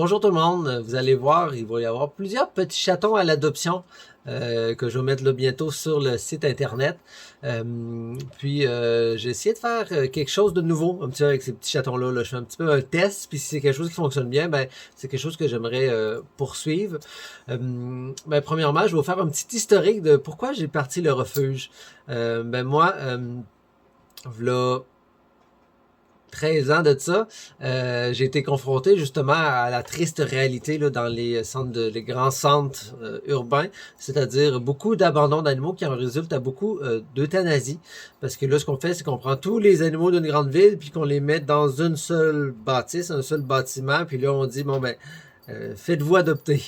Bonjour tout le monde, vous allez voir, il va y avoir plusieurs petits chatons à l'adoption que je vais mettre là bientôt sur le site internet. J'ai essayé de faire quelque chose de nouveau un petit peu avec ces petits chatons-là. Là. Je fais un petit peu un test, puis si c'est quelque chose qui fonctionne bien, ben c'est quelque chose que j'aimerais poursuivre. Premièrement, je vais vous faire un petit historique de pourquoi j'ai parti le refuge. V'là 13 ans de ça, j'ai été confronté justement à la triste réalité là, dans les grands centres urbains, c'est-à-dire beaucoup d'abandon d'animaux qui en résulte à beaucoup d'euthanasie. Parce que là, ce qu'on fait, c'est qu'on prend tous les animaux d'une grande ville, puis qu'on les met dans une seule bâtisse, un seul bâtiment, puis là, on dit, bon ben, faites-vous adopter.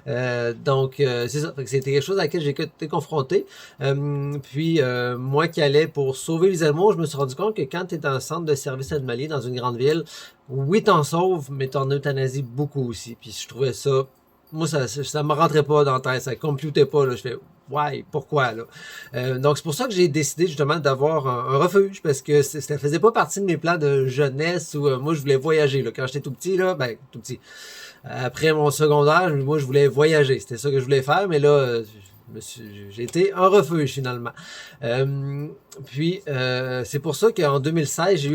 C'est ça. Fait que c'était quelque chose à laquelle j'ai été confronté. Moi qui allais pour sauver les animaux, je me suis rendu compte que quand tu es dans un centre de services animaliers dans une grande ville, oui, t'en sauves, mais t'en euthanasies beaucoup aussi. Puis je trouvais ça... Moi, ça me rentrait pas dans la tête, ça computait pas. Là. Je fais, ouais, pourquoi là? Donc c'est pour ça que j'ai décidé justement d'avoir un refuge, parce que ça faisait pas partie de mes plans de jeunesse où moi je voulais voyager. Là. Quand j'étais tout petit, là, ben tout petit. Après mon secondaire, moi, je voulais voyager. C'était ça que je voulais faire, mais là, j'ai été un refuge finalement. C'est pour ça qu'en 2016,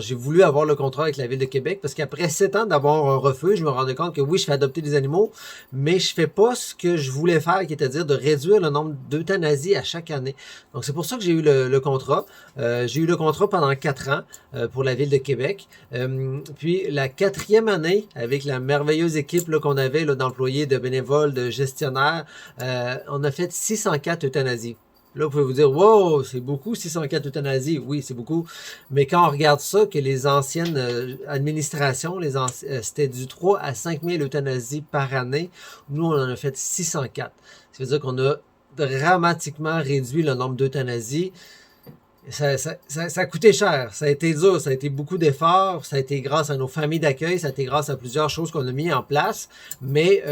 j'ai voulu avoir le contrat avec la Ville de Québec, parce qu'après 7 ans d'avoir un refuge, je me rendais compte que oui, je fais adopter des animaux, mais je fais pas ce que je voulais faire, qui est à dire de réduire le nombre d'euthanasies à chaque année. Donc c'est pour ça que j'ai eu le contrat. J'ai eu le contrat pendant 4 ans pour la Ville de Québec. Puis la 4e année, avec la merveilleuse équipe qu'on avait d'employés, de bénévoles, de gestionnaires, on a fait 604 euthanasies. Là, vous pouvez vous dire, wow, c'est beaucoup, 604 euthanasies. Oui, c'est beaucoup. Mais quand on regarde ça, que les anciennes administrations, c'était du 3 à 5 000 euthanasies par année. Nous, on en a fait 604. Ça veut dire qu'on a dramatiquement réduit le nombre d'euthanasies. Ça a coûté cher, ça a été dur, ça a été beaucoup d'efforts, ça a été grâce à nos familles d'accueil, ça a été grâce à plusieurs choses qu'on a mis en place, mais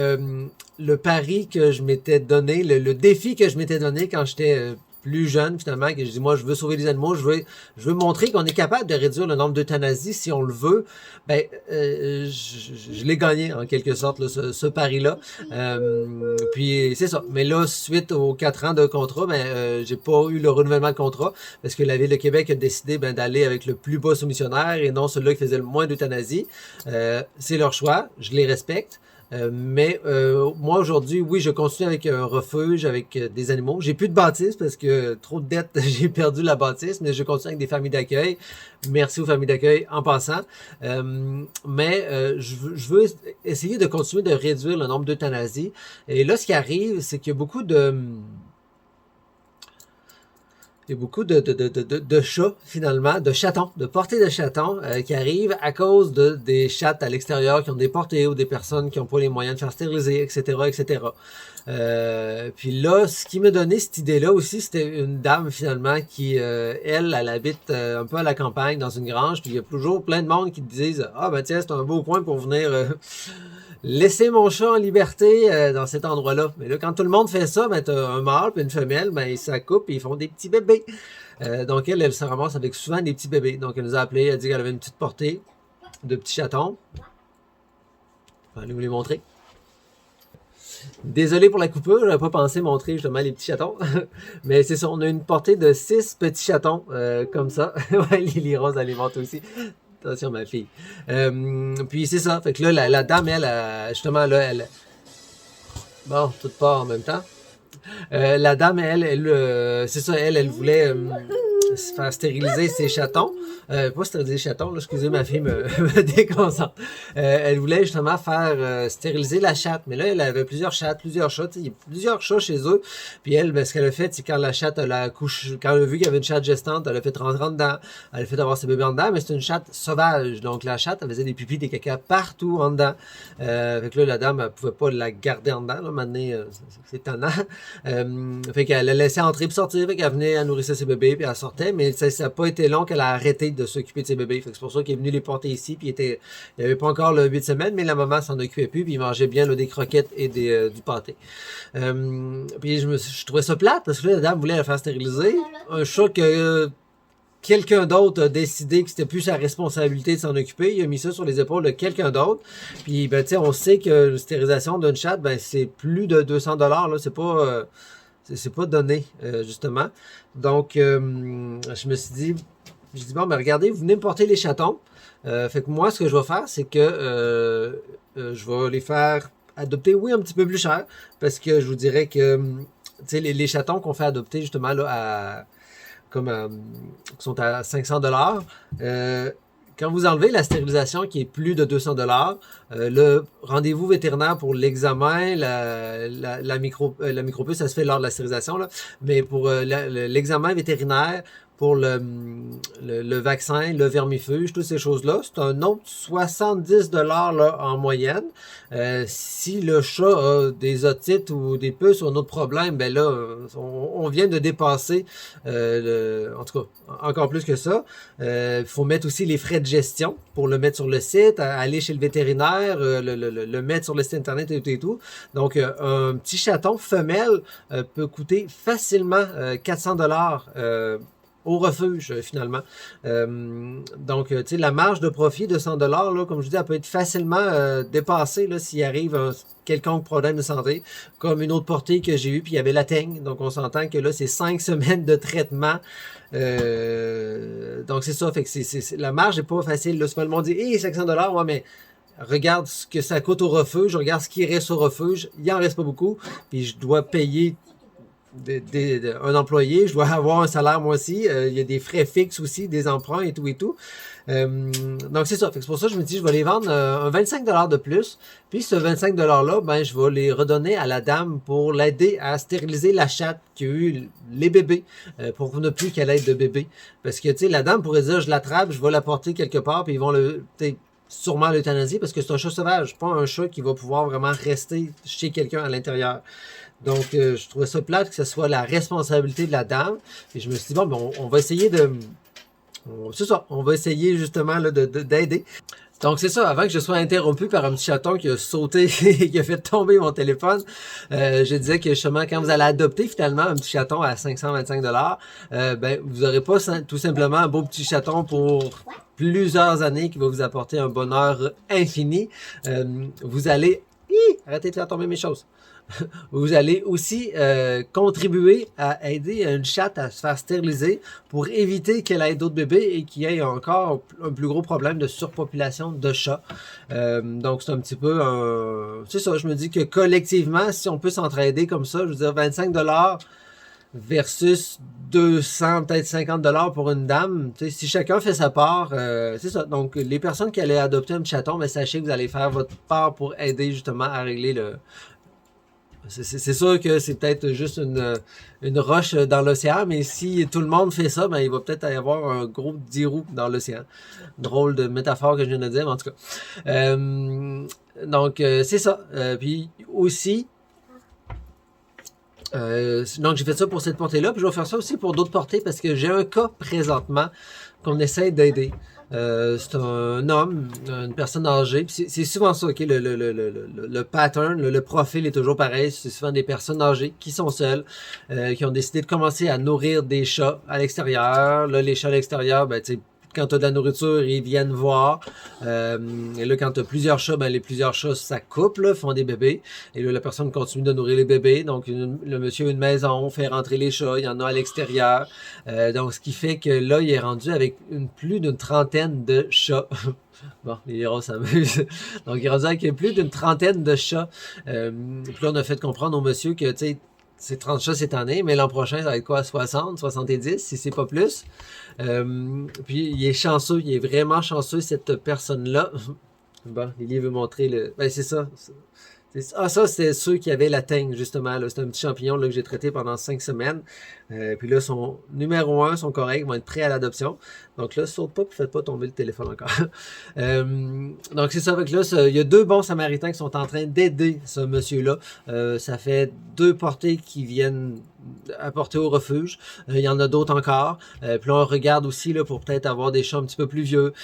le pari que je m'étais donné, le défi que je m'étais donné quand j'étais plus jeune finalement, que je dis moi je veux sauver les animaux, je veux montrer qu'on est capable de réduire le nombre d'euthanasies si on le veut, je l'ai gagné en quelque sorte là, ce pari-là. Puis c'est ça. Mais là, suite aux 4 ans de contrat, j'ai pas eu le renouvellement de contrat, parce que la Ville de Québec a décidé d'aller avec le plus bas soumissionnaire et non celui-là qui faisait le moins d'euthanasie. C'est leur choix, je les respecte. Moi aujourd'hui, oui, je continue avec un refuge, avec des animaux. J'ai plus de bâtisse parce que trop de dettes, j'ai perdu la bâtisse, mais je continue avec des familles d'accueil. Merci aux familles d'accueil en passant. Je veux essayer de continuer de réduire le nombre d'euthanasies. Et là, ce qui arrive, c'est qu'il y a beaucoup de chats, finalement, de chatons, de portées de chatons qui arrivent à cause des chattes à l'extérieur qui ont des portées ou des personnes qui n'ont pas les moyens de faire stériliser, etc., etc. Puis là, ce qui m'a donné cette idée-là aussi, c'était une dame, finalement, qui, elle habite un peu à la campagne, dans une grange, puis il y a toujours plein de monde qui te disent « Ah, ben tiens, c'est un beau coin pour venir... laisser mon chat en liberté dans cet endroit-là. » Mais là, quand tout le monde fait ça, t'as un mâle et une femelle, ils s'accoupent et ils font des petits bébés. Donc elle se ramasse avec souvent des petits bébés. Donc elle nous a appelé, elle a dit qu'elle avait une petite portée de petits chatons. Je vais aller vous les montrer. Désolé pour la coupure, j'avais pas pensé montrer justement les petits chatons. Mais c'est ça, on a une portée de 6 petits chatons comme ça. Ouais, Lily Rose, elle les montre aussi. Attention, ma fille. Puis c'est ça. Fait que là, la dame, justement, là, elle... Bon, tout part en même temps. La dame, c'est ça, elle voulait se faire stériliser ses chatons. Pas stériliser les chatons, là, excusez, ma fille me déconcentre. Elle voulait justement faire stériliser la chatte. Mais là, elle avait plusieurs chattes, plusieurs chats. Il y a plusieurs chats chez eux. Puis elle, ce qu'elle a fait, c'est quand la chatte, quand elle a vu qu'il y avait une chatte gestante, elle a fait rentrer dedans. Elle a fait avoir ses bébés en dedans, mais c'est une chatte sauvage. Donc la chatte, elle faisait des pipis, des caca partout en dedans. Fait que là, la dame, elle pouvait pas la garder en dedans. Là, maintenant, c'est tannant. Fait qu'elle la laissait entrer puis sortir. Fait qu'elle venait, elle nourrissait ses bébés, puis elle sortait. Mais ça n'a pas été long qu'elle a arrêté de s'occuper de ses bébés. Fait que c'est pour ça qu'il est venu les porter ici. Puis il n'y avait pas encore le 8 semaines, mais la maman s'en occupait plus. Puis il mangeait bien des croquettes et du pâté. Puis je trouvais ça plate parce que là, la dame voulait la faire stériliser. Un chat que quelqu'un d'autre a décidé que c'était plus sa responsabilité de s'en occuper. Il a mis ça sur les épaules de quelqu'un d'autre. Puis, ben, tu sais, on sait que la stérilisation d'une chatte, ben, c'est plus de 200 $, là. C'est pas donné, justement. Donc, je me suis dit, bon, ben, regardez, vous venez me porter les chatons. Fait que moi, ce que je vais faire, c'est que je vais les faire adopter, oui, un petit peu plus cher, parce que je vous dirais que, tu sais, les chatons qu'on fait adopter, justement, là, qui sont à 500 $, quand vous enlevez la stérilisation qui est plus de 200 $, le rendez-vous vétérinaire pour l'examen, la micropuce, ça se fait lors de la stérilisation, là, mais pour l'examen vétérinaire, pour le vaccin, le vermifuge, toutes ces choses-là, c'est un autre 70 $ là, en moyenne. Si le chat a des otites ou des puces ou un autre problème, ben là, on vient de dépasser, en tout cas, encore plus que ça. Il faut mettre aussi les frais de gestion pour le mettre sur le site, aller chez le vétérinaire, le mettre sur le site internet et tout. Donc, un petit chaton femelle peut coûter facilement 400 $ au refuge, finalement. Donc, tu sais, la marge de profit de 100 $, là, comme je dis, elle peut être facilement dépassée là, s'il arrive un quelconque problème de santé, comme une autre portée que j'ai eue, puis il y avait la teigne. Donc, on s'entend que là, c'est 5 semaines de traitement. Donc, c'est ça. Fait que la marge n'est pas facile. Là, souvent, le monde dit « Hey, 500 $, ouais, mais... » Regarde ce que ça coûte au refuge, regarde ce qui reste au refuge, il en reste pas beaucoup, puis je dois payer un employé, je dois avoir un salaire moi aussi, il y a des frais fixes aussi, des emprunts et tout et tout. Donc c'est ça, c'est pour ça que je me dis je vais les vendre un 25 $ de plus, puis ce 25 $ là, ben je vais les redonner à la dame pour l'aider à stériliser la chatte qui a eu les bébés, pour ne plus qu'elle ait de bébés. Parce que tu sais, la dame pourrait dire je l'attrape, je vais la porter quelque part, puis ils vont sûrement l'euthanasier parce que c'est un chat sauvage, pas un chat qui va pouvoir vraiment rester chez quelqu'un à l'intérieur. Donc, je trouvais ça plate que ce soit la responsabilité de la dame. Et je me suis dit, bon, ben, on va essayer c'est ça, on va essayer justement là, d'aider. Donc, c'est ça, avant que je sois interrompu par un petit chaton qui a sauté et qui a fait tomber mon téléphone, je disais que justement, quand vous allez adopter finalement un petit chaton à 525 $, ben, vous n'aurez pas tout simplement un beau petit chaton pour plusieurs années qui va vous apporter un bonheur infini. Vous allez... Arrêtez de faire tomber mes choses. Vous allez aussi contribuer à aider une chatte à se faire stériliser pour éviter qu'elle ait d'autres bébés et qu'il y ait encore un plus gros problème de surpopulation de chats. Donc c'est un petit peu c'est ça, je me dis que collectivement, si on peut s'entraider comme ça, je veux dire 25 $ versus 200, peut-être 50 $ pour une dame. Tu sais, si chacun fait sa part, c'est ça. Donc, les personnes qui allaient adopter un petit chaton, mais sachez que vous allez faire votre part pour aider justement à régler le... C'est sûr que c'est peut-être juste une roche dans l'océan, mais si tout le monde fait ça, ben il va peut-être y avoir un gros 10 roues dans l'océan. Drôle de métaphore que je viens de dire, mais en tout cas. Donc, c'est ça. Puis aussi... donc j'ai fait ça pour cette portée-là, puis je vais faire ça aussi pour d'autres portées parce que j'ai un cas présentement qu'on essaie d'aider. C'est un homme, une personne âgée, puis c'est souvent ça, ok, le pattern, le profil est toujours pareil, c'est souvent des personnes âgées qui sont seules, qui ont décidé de commencer à nourrir des chats à l'extérieur. Là, les chats à l'extérieur, ben tu sais, quand tu as de la nourriture, ils viennent voir. Et là, quand tu as plusieurs chats, ben les plusieurs chats s'accouplent, font des bébés. Et là, la personne continue de nourrir les bébés. Donc, le monsieur a une maison, fait rentrer les chats. Il y en a à l'extérieur. Donc, ce qui fait que là, il est rendu avec plus d'une trentaine de chats. Bon, les héros s'amusent. Donc, il est rendu avec plus d'une trentaine de chats. Puis là, on a fait comprendre au monsieur que, tu sais, c'est 30 chats cette année, mais l'an prochain, ça va être quoi? 60, 70, si c'est pas plus. Puis il est chanceux, il est vraiment chanceux, cette personne-là. Bon, Lily veut montrer le... Ben, c'est ça. Ça, c'est ceux qui avaient la teigne, justement. C'est un petit champignon là, que j'ai traité pendant 5 semaines. Puis là, son numéro 1, son correct, vont être prêts à l'adoption. Donc là, saute pas et faites pas tomber le téléphone encore. Donc c'est ça. Avec là, il y a 2 bons samaritains qui sont en train d'aider ce monsieur-là. Ça fait 2 portées qui viennent apporter au refuge. Il y en a d'autres encore. Puis là, on regarde aussi là, pour peut-être avoir des chats un petit peu plus vieux.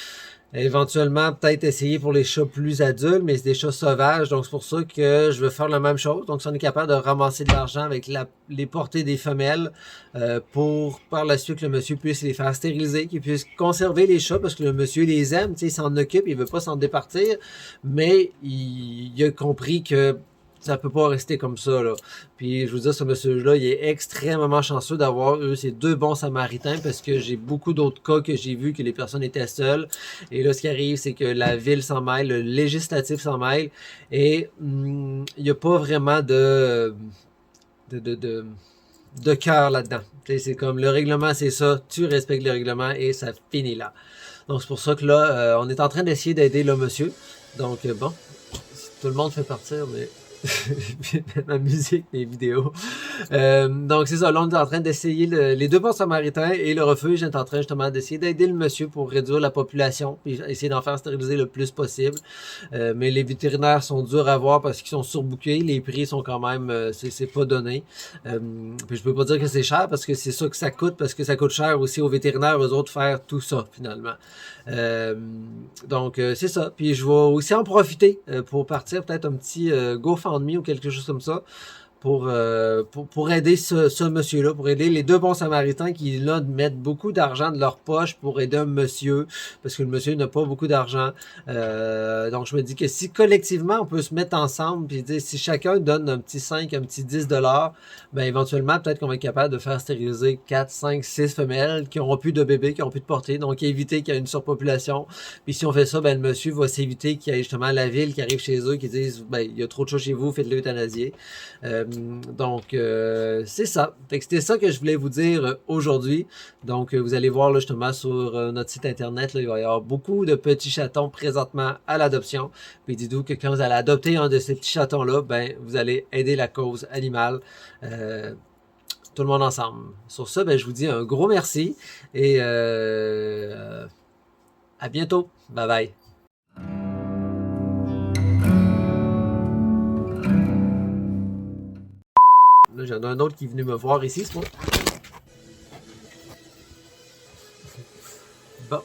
Éventuellement, peut-être essayer pour les chats plus adultes, mais c'est des chats sauvages, donc c'est pour ça que je veux faire la même chose. Donc, si on est capable de ramasser de l'argent avec les portées des femelles, pour par la suite que le monsieur puisse les faire stériliser, qu'il puisse conserver les chats, parce que le monsieur les aime, tu sais, il s'en occupe, il veut pas s'en départir, mais il a compris que ça peut pas rester comme ça, là. Puis, je vous dis, ce monsieur-là, il est extrêmement chanceux d'avoir eu ces deux bons samaritains parce que j'ai beaucoup d'autres cas que j'ai vu que les personnes étaient seules. Et là, ce qui arrive, c'est que la ville s'en mêle, le législatif s'en mêle et il n'y a pas vraiment de, de, de, de cœur là-dedans. C'est comme le règlement, c'est ça, tu respectes le règlement et ça finit là. Donc, c'est pour ça que là, on est en train d'essayer d'aider le monsieur. Donc, bon, tout le monde fait partir, mais ma musique, mes vidéos. Donc c'est ça, là on est en train d'essayer les deux bons samaritains et le refuge est en train justement d'essayer d'aider le monsieur pour réduire la population puis essayer d'en faire stériliser le plus possible. Mais les vétérinaires sont durs à voir parce qu'ils sont surbookés, les prix sont quand même, c'est pas donné. Puis je peux pas dire que c'est cher parce que c'est ça que ça coûte, parce que ça coûte cher aussi aux vétérinaires, eux autres, faire tout ça finalement. Donc c'est ça. Puis je vais aussi en profiter pour partir peut-être un petit GoFundMe ou quelque chose comme ça pour aider ce monsieur-là, pour aider les deux bons samaritains qui, là, mettent beaucoup d'argent de leur poche pour aider un monsieur, parce que le monsieur n'a pas beaucoup d'argent. Donc, je me dis que si collectivement, on peut se mettre ensemble, puis dire, si chacun donne un petit 5, un petit 10$, ben éventuellement, peut-être qu'on va être capable de faire stériliser 4, 5, 6 femelles qui n'auront plus de bébés, qui n'auront plus de portée, donc éviter qu'il y ait une surpopulation. Puis si on fait ça, ben le monsieur va s'éviter qu'il y ait justement la ville qui arrive chez eux, qui disent, ben il y a trop de choses chez vous, faites-le euthanasier. Donc, c'est ça. Fait que c'était ça que je voulais vous dire aujourd'hui. Donc, vous allez voir là, justement sur notre site internet, là, il va y avoir beaucoup de petits chatons présentement à l'adoption. Puis dites-vous que quand vous allez adopter un de ces petits chatons-là, ben, vous allez aider la cause animale. Tout le monde ensemble. Sur ça, ben, je vous dis un gros merci et à bientôt. Bye bye. Là, j'en ai un autre qui est venu me voir ici, c'est moi. Bon.